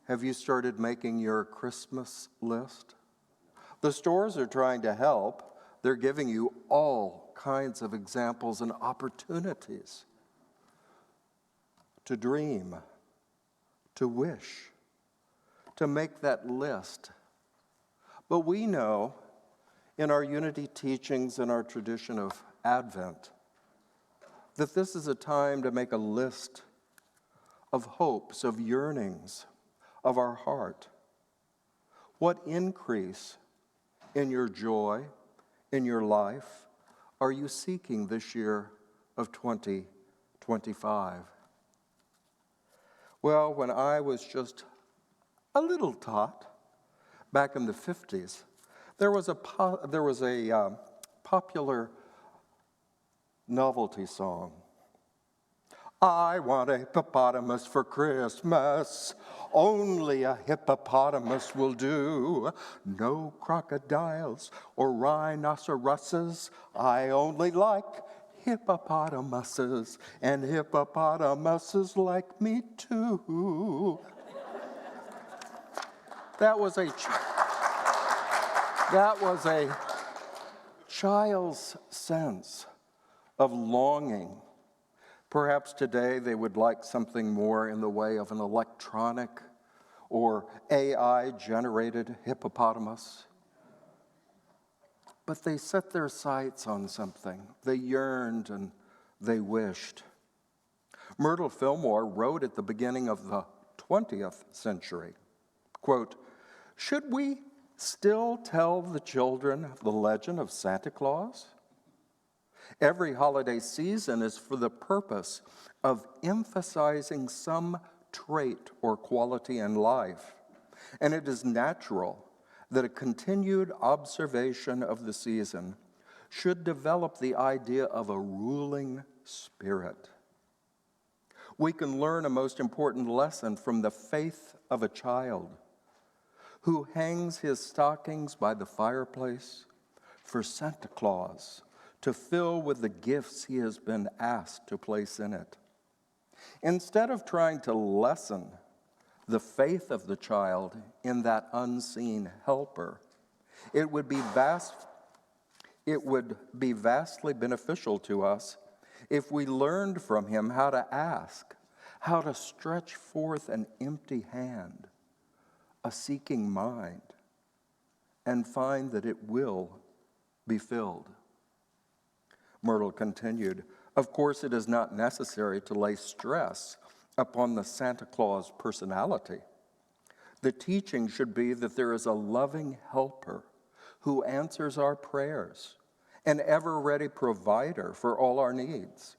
Have you started making your Christmas list? The stores are trying to help. They're giving you all kinds of examples and opportunities to dream, to wish, to make that list. But we know in our unity teachings and our tradition of Advent that this is a time to make a list of hopes, of yearnings of our heart. What increase in your joy, in your life, are you seeking this year of 2025? Well, when I was just a little tot, back in the 50s, there was a popular novelty song. I want a hippopotamus for Christmas. Only a hippopotamus will do. No crocodiles or rhinoceroses. I only like hippopotamuses, and hippopotamuses like me too. That was a child's sense of longing. Perhaps today they would like something more in the way of an electronic or AI-generated hippopotamus. But they set their sights on something. They yearned and they wished. Myrtle Fillmore wrote at the beginning of the 20th century, quote, "Should we still tell the children the legend of Santa Claus? Every holiday season is for the purpose of emphasizing some trait or quality in life, and it is natural that a continued observation of the season should develop the idea of a ruling spirit. We can learn a most important lesson from the faith of a child who hangs his stockings by the fireplace for Santa Claus to fill with the gifts he has been asked to place in it. Instead of trying to lessen the faith of the child in that unseen helper, it would be vastly beneficial to us if we learned from him how to ask, how to stretch forth an empty hand, a seeking mind, and find that it will be filled." Myrtle continued, "Of course, it is not necessary to lay stress upon the Santa Claus personality. The teaching should be that there is a loving helper who answers our prayers, an ever-ready provider for all our needs.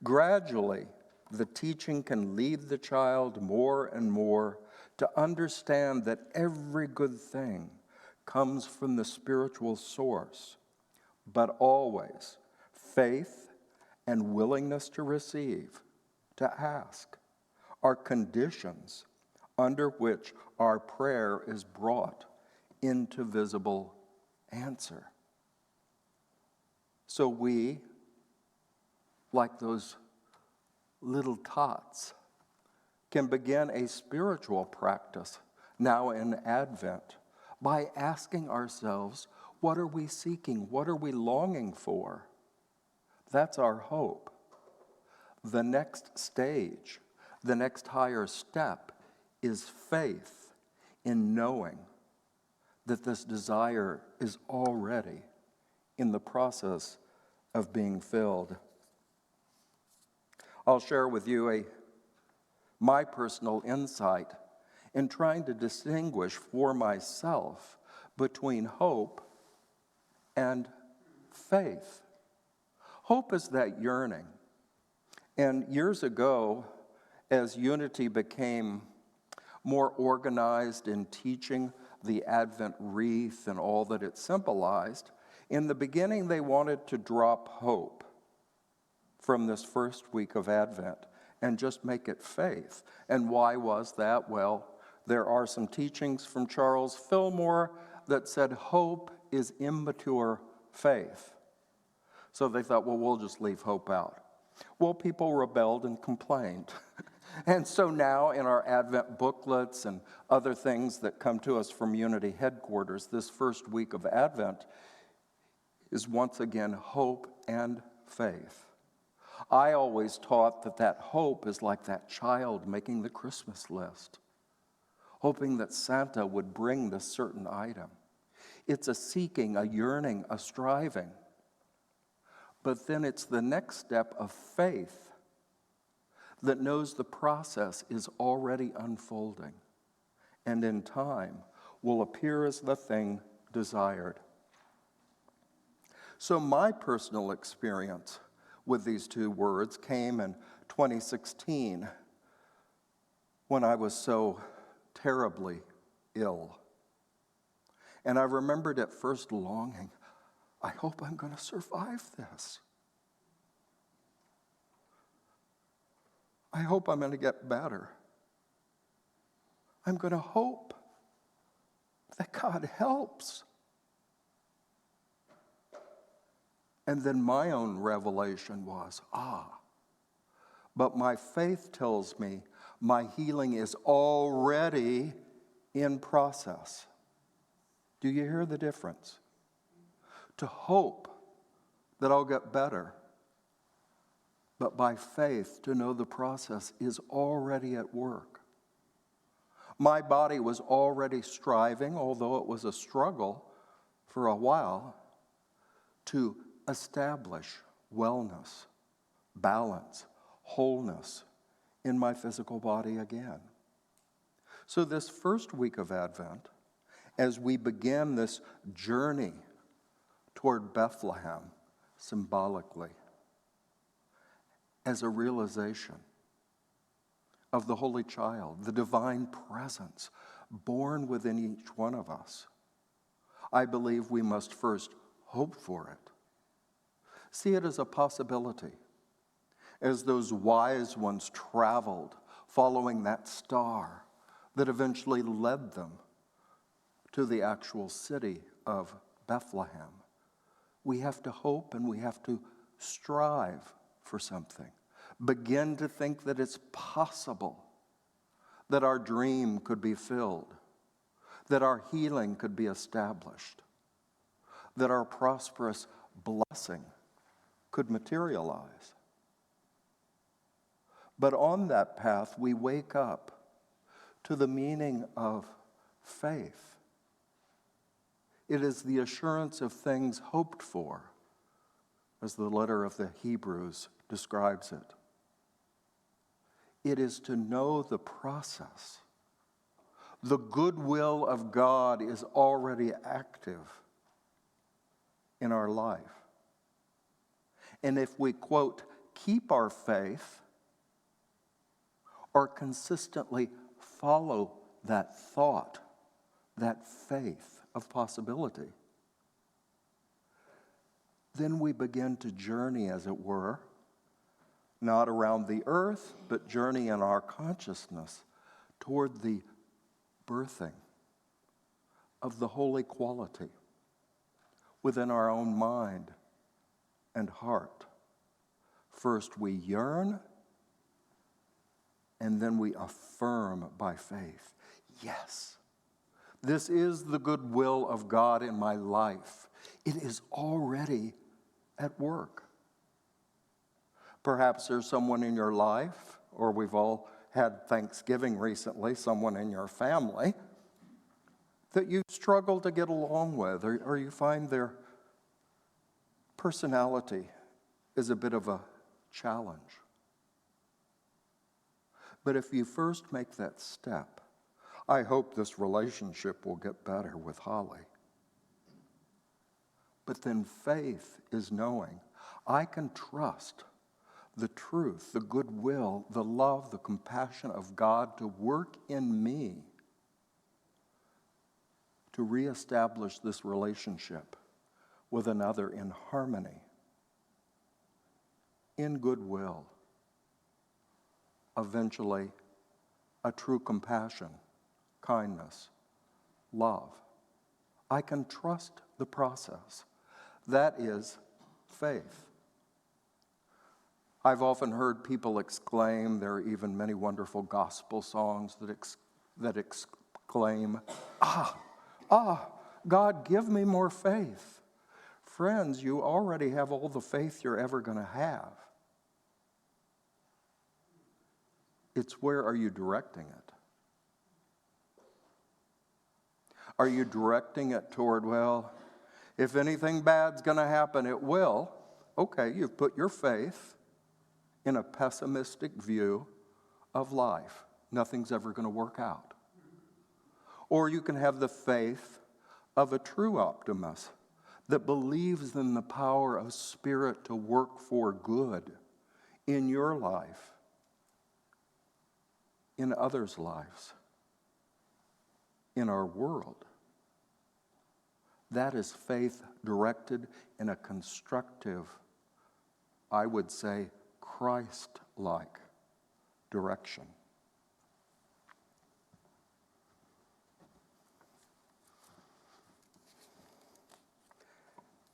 Gradually, the teaching can lead the child more and more to understand that every good thing comes from the spiritual source, but always faith and willingness to receive, to ask, are conditions under which our prayer is brought into visible answer." So we, like those little tots, can begin a spiritual practice now in Advent by asking ourselves, what are we seeking? What are we longing for? That's our hope. The next stage, the next higher step, is faith in knowing that this desire is already in the process of being filled. I'll share with you my personal insight in trying to distinguish for myself between hope and faith. Hope is that yearning. And years ago, as Unity became more organized in teaching the Advent wreath and all that it symbolized, in the beginning they wanted to drop hope from this first week of Advent and just make it faith. And why was that? Well, there are some teachings from Charles Fillmore that said hope is immature faith. So they thought, well, we'll just leave hope out. Well, people rebelled and complained. And so now in our Advent booklets and other things that come to us from Unity headquarters, this first week of Advent is once again hope and faith. I always taught that hope is like that child making the Christmas list, hoping that Santa would bring this certain item. It's a seeking, a yearning, a striving. But then it's the next step of faith that knows the process is already unfolding and in time will appear as the thing desired. So my personal experience with these two words came in 2016 when I was so terribly ill. And I remembered at first longing, I hope I'm going to survive this. I hope I'm going to get better. I'm going to hope that God helps. And then my own revelation was, but my faith tells me my healing is already in process. Do you hear the difference? To hope that I'll get better, but by faith to know the process is already at work. My body was already striving, although it was a struggle for a while, to establish wellness, balance, wholeness in my physical body again. So this first week of Advent, as we begin this journey toward Bethlehem symbolically, as a realization of the Holy Child, the divine presence born within each one of us, I believe we must first hope for it. See it as a possibility, as those wise ones traveled following that star that eventually led them to the actual city of Bethlehem. We have to hope and we have to strive for something. Begin to think that it's possible that our dream could be filled, that our healing could be established, that our prosperous blessing could materialize. But on that path, we wake up to the meaning of faith. It is the assurance of things hoped for, as the letter of the Hebrews describes it. It is to know the process. The goodwill of God is already active in our life. And if we, quote, keep our faith or consistently follow that thought, that faith of possibility, then we begin to journey, as it were, not around the earth, but journey in our consciousness toward the birthing of the holy quality within our own mind and heart. First we yearn, and then we affirm by faith. Yes, this is the goodwill of God in my life. It is already at work. Perhaps there's someone in your life, or we've all had Thanksgiving recently, someone in your family that you struggle to get along with, or you find their personality is a bit of a challenge. But if you first make that step, I hope this relationship will get better with Holly. But then faith is knowing I can trust the truth, the goodwill, the love, the compassion of God to work in me to reestablish this relationship with another in harmony, in goodwill, eventually a true compassion, kindness, love. I can trust the process. That is faith. I've often heard people exclaim, there are even many wonderful gospel songs that exclaim, God, give me more faith. Friends, you already have all the faith you're ever going to have. It's where are you directing it? Are you directing it toward, well, if anything bad's going to happen, it will? Okay, you've put your faith in a pessimistic view of life. Nothing's ever going to work out. Or you can have the faith of a true optimist that believes in the power of Spirit to work for good in your life, in others' lives, in our world. That is faith directed in a constructive, I would say, Christ-like direction.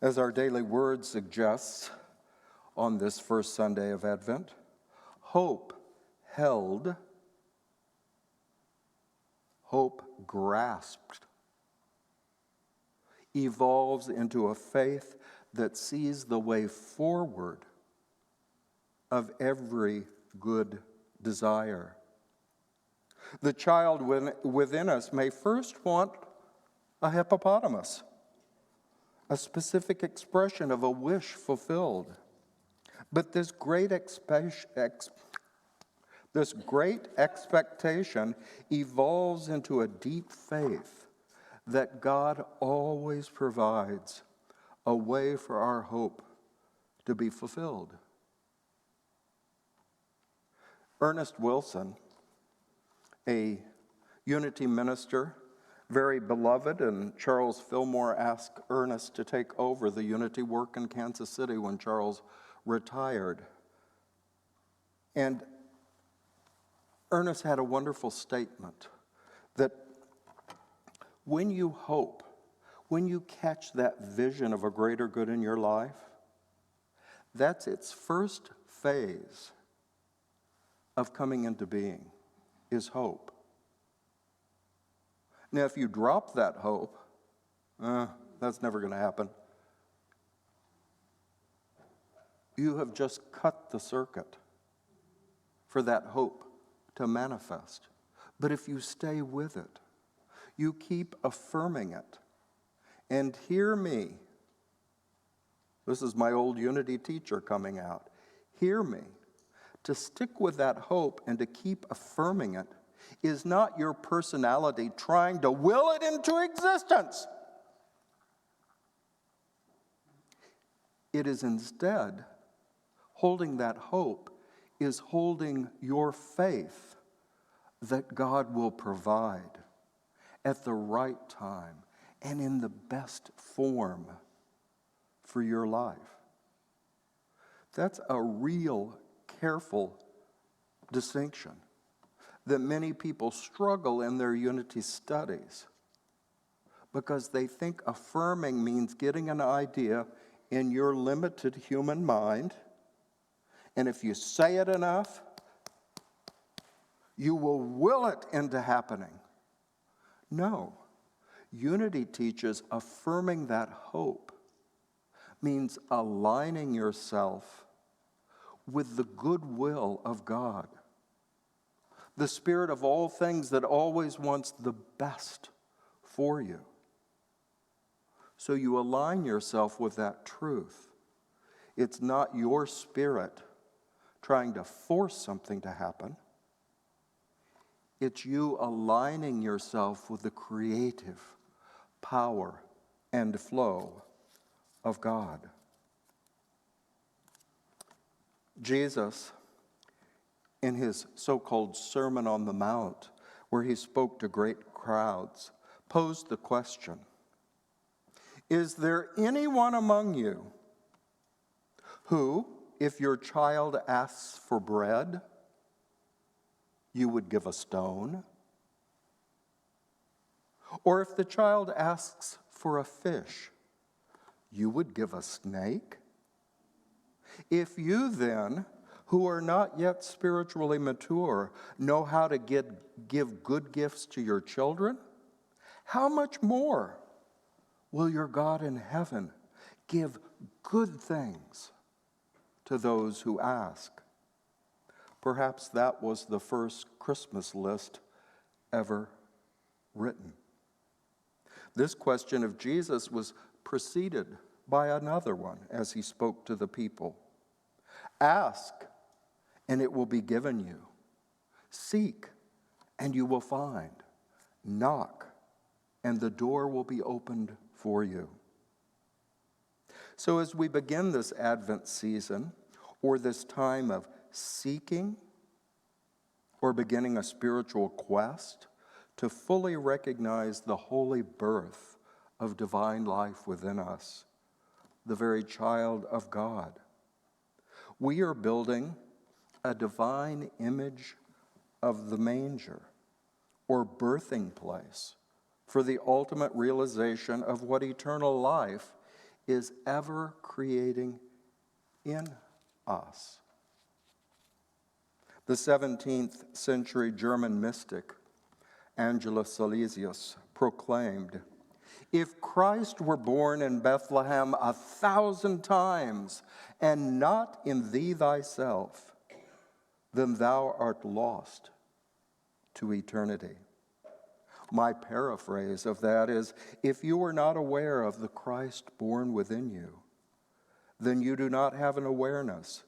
As our daily word suggests on this first Sunday of Advent, hope held, hope grasped, evolves into a faith that sees the way forward of every good desire. The child within us may first want a hippopotamus, a specific expression of a wish fulfilled. But this great expectation evolves into a deep faith that God always provides a way for our hope to be fulfilled. Ernest Wilson, a Unity minister, very beloved, and Charles Fillmore asked Ernest to take over the Unity work in Kansas City when Charles retired. And Ernest had a wonderful statement that when you hope, when you catch that vision of a greater good in your life, that's its first phase of coming into being, is hope. Now, if you drop that hope, that's never going to happen. You have just cut the circuit for that hope to manifest. But if you stay with it, you keep affirming it. And hear me. This is my old Unity teacher coming out. Hear me. To stick with that hope and to keep affirming it is not your personality trying to will it into existence. It is instead, holding that hope is holding your faith that God will provide at the right time and in the best form for your life. That's a real careful distinction that many people struggle in their Unity studies because they think affirming means getting an idea in your limited human mind, and if you say it enough, you will will it into happening. No. Unity teaches affirming that hope means aligning yourself with the goodwill of God, the Spirit of all things that always wants the best for you. So you align yourself with that truth. It's not your spirit trying to force something to happen. It's you aligning yourself with the creative power and flow of God. Jesus, in his so-called Sermon on the Mount, where he spoke to great crowds, posed the question, is there anyone among you who, if your child asks for bread, you would give a stone? Or if the child asks for a fish, you would give a snake? If you then, who are not yet spiritually mature know how to give good gifts to your children, how much more will your God in heaven give good things to those who ask? Perhaps that was the first Christmas list ever written. This question of Jesus was preceded by another one as he spoke to the people. Ask, and it will be given you. Seek, and you will find. Knock, and the door will be opened for you. So as we begin this Advent season, or this time of seeking, or beginning a spiritual quest to fully recognize the holy birth of divine life within us, the very child of God, we are building a divine image of the manger, or birthing place, for the ultimate realization of what eternal life is ever creating in us. The 17th century German mystic Angela Salesius proclaimed, "If Christ were born in Bethlehem 1,000 times, and not in thee thyself, then thou art lost to eternity." My paraphrase of that is, if you are not aware of the Christ born within you, then you do not have an awareness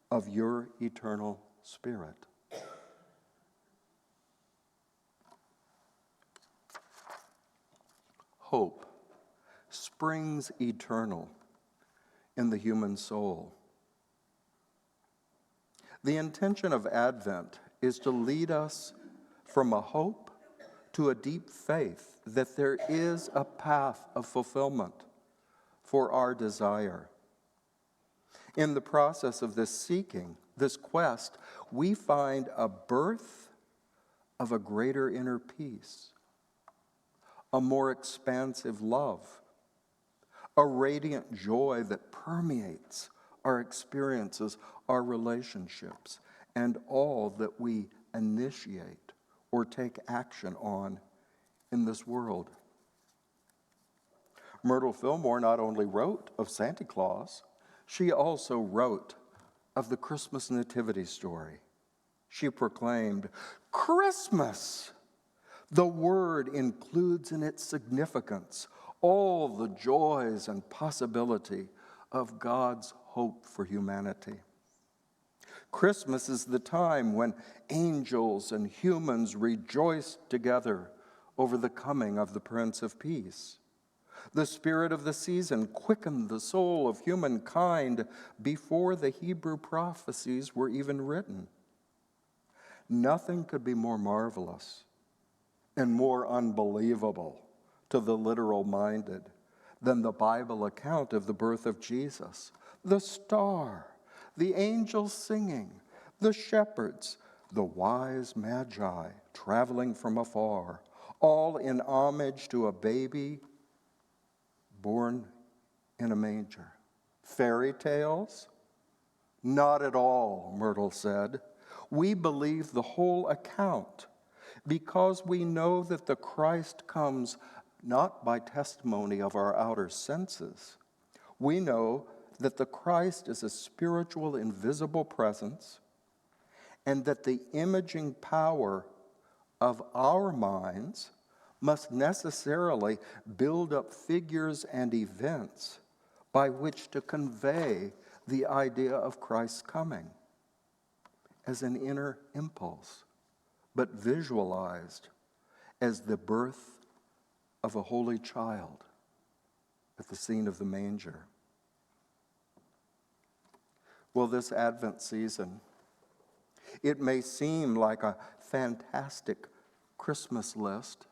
of your eternal spirit. Hope springs eternal in the human soul. The intention of Advent is to lead us from a hope to a deep faith that there is a path of fulfillment for our desire. In the process of this seeking, this quest, we find a birth of a greater inner peace, a more expansive love, a radiant joy that permeates our experiences, our relationships, and all that we initiate or take action on in this world. Myrtle Fillmore not only wrote of Santa Claus, she also wrote of the Christmas nativity story. She proclaimed, "Christmas! The word includes in its significance all the joys and possibility of God's hope for humanity. Christmas is the time when angels and humans rejoice together over the coming of the Prince of Peace. The spirit of the season quickened the soul of humankind before the Hebrew prophecies were even written. Nothing could be more marvelous and more unbelievable to the literal-minded than the Bible account of the birth of Jesus. The star, the angels singing, the shepherds, the wise magi traveling from afar, all in homage to a baby born in a manger. Fairy tales? Not at all, Myrtle said. We believe the whole account because we know that the Christ comes not by testimony of our outer senses. We know that the Christ is a spiritual, invisible presence, and that the imaging power of our minds must necessarily build up figures and events by which to convey the idea of Christ's coming as an inner impulse, but visualized as the birth of a holy child at the scene of the manger. Well, this Advent season, it may seem like a fantastic Christmas list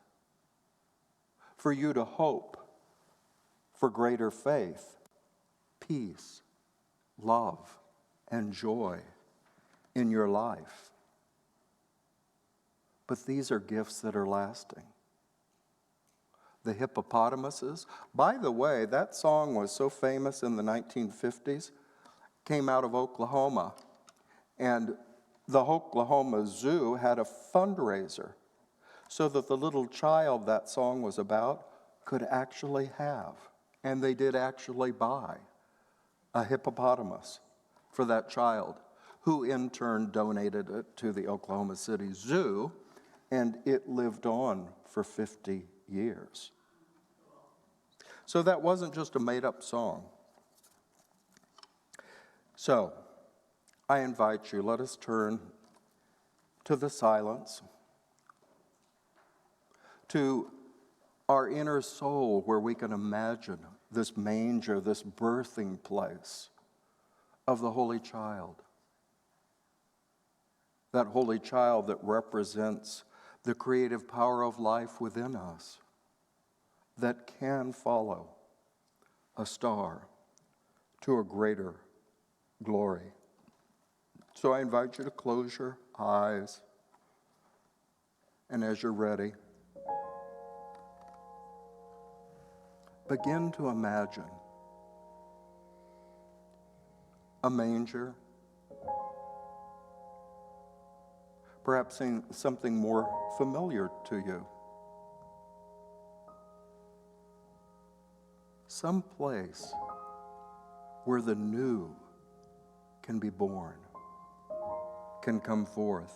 for you to hope for greater faith, peace, love, and joy in your life. But these are gifts that are lasting. The hippopotamuses, by the way, that song was so famous in the 1950s, came out of Oklahoma. And the Oklahoma Zoo had a fundraiser so that the little child that song was about could actually have, and they did actually buy, a hippopotamus for that child, who in turn donated it to the Oklahoma City Zoo, and it lived on for 50 years. So that wasn't just a made-up song. So I invite you, let us turn to the silence, to our inner soul where we can imagine this manger, this birthing place of the Holy Child. That Holy Child that represents the creative power of life within us, that can follow a star to a greater glory. So I invite you to close your eyes, and as you're ready, begin to imagine a manger, perhaps something more familiar to you. Some place where the new can be born, can come forth.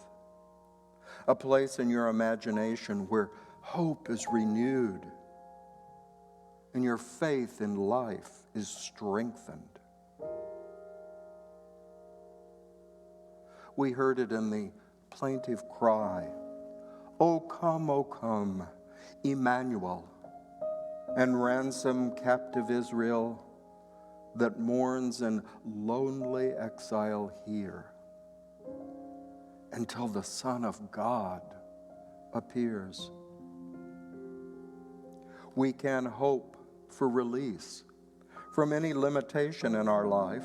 A place in your imagination where hope is renewed and your faith in life is strengthened. We heard it in the plaintive cry, O come, Emmanuel, and ransom captive Israel that mourns in lonely exile here until the Son of God appears. We can hope for release from any limitation in our life.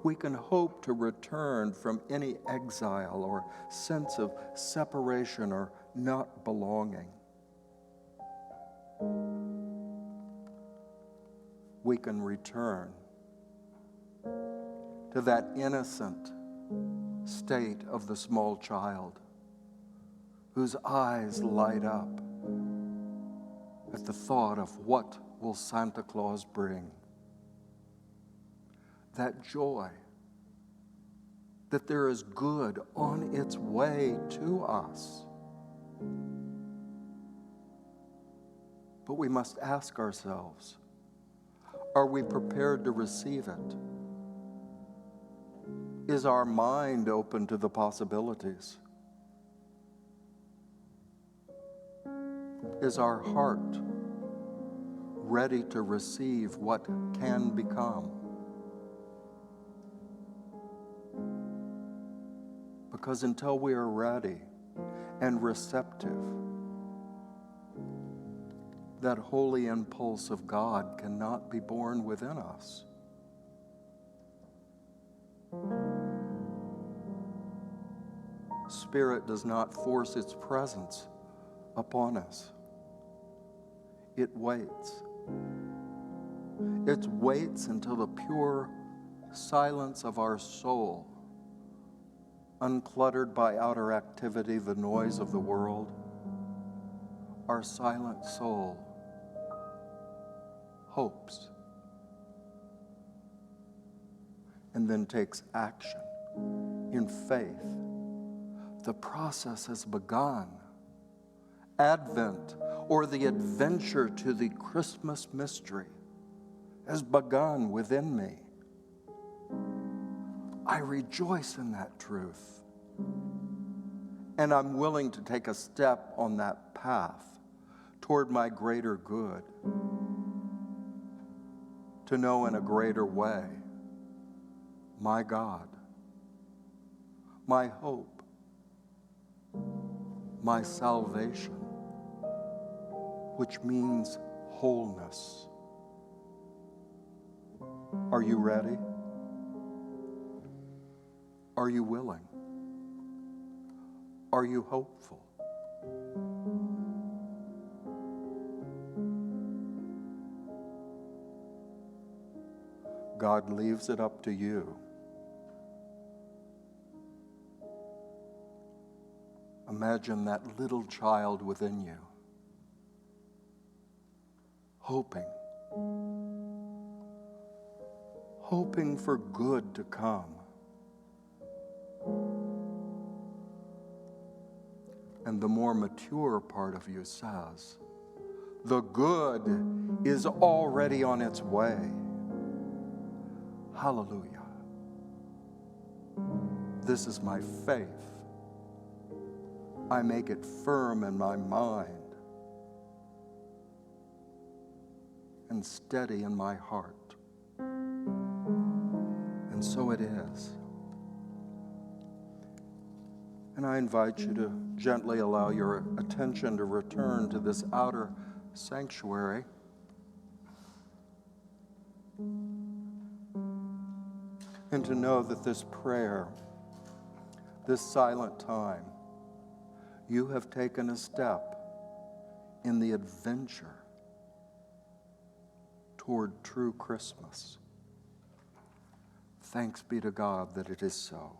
We can hope to return from any exile or sense of separation or not belonging. We can return to that innocent state of the small child whose eyes light up at the thought of what will Santa Claus bring. That joy that there is good on its way to us. But we must ask ourselves, are we prepared to receive it? Is our mind open to the possibilities? Is our heart ready to receive what can become? Because until we are ready and receptive, that holy impulse of God cannot be born within us. Spirit does not force its presence upon us. It waits. It waits until the pure silence of our soul, uncluttered by outer activity, the noise of the world, our silent soul hopes and then takes action in faith. The process has begun. Advent, or the adventure to the Christmas mystery, has begun within me. I rejoice in that truth. And I'm willing to take a step on that path toward my greater good, to know in a greater way my God, my hope, my salvation, which means wholeness. Are you ready? Are you willing? Are you hopeful? God leaves it up to you Imagine that little child within you, hoping for good to come. And the more mature part of you says, the good is already on its way. Hallelujah. This is my faith. I make it firm in my mind and steady in my heart. And so it is. And I invite you to gently allow your attention to return to this outer sanctuary. And to know that this prayer, this silent time, you have taken a step in the adventure toward true Christmas. Thanks be to God that it is so.